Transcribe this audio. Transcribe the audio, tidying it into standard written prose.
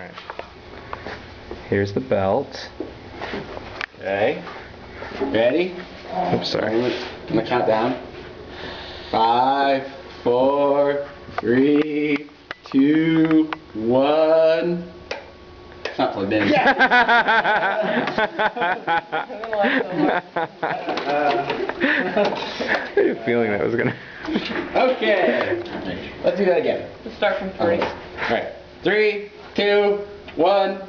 Alright. Here's the belt. Okay. Ready? Oops, sorry. I'm gonna count down. 5, 4, 3, 2, 1. It's not plugged in. I had a feeling that was gonna. Okay. Let's do that again. Let's start from 3. Alright. 3, 2, 1.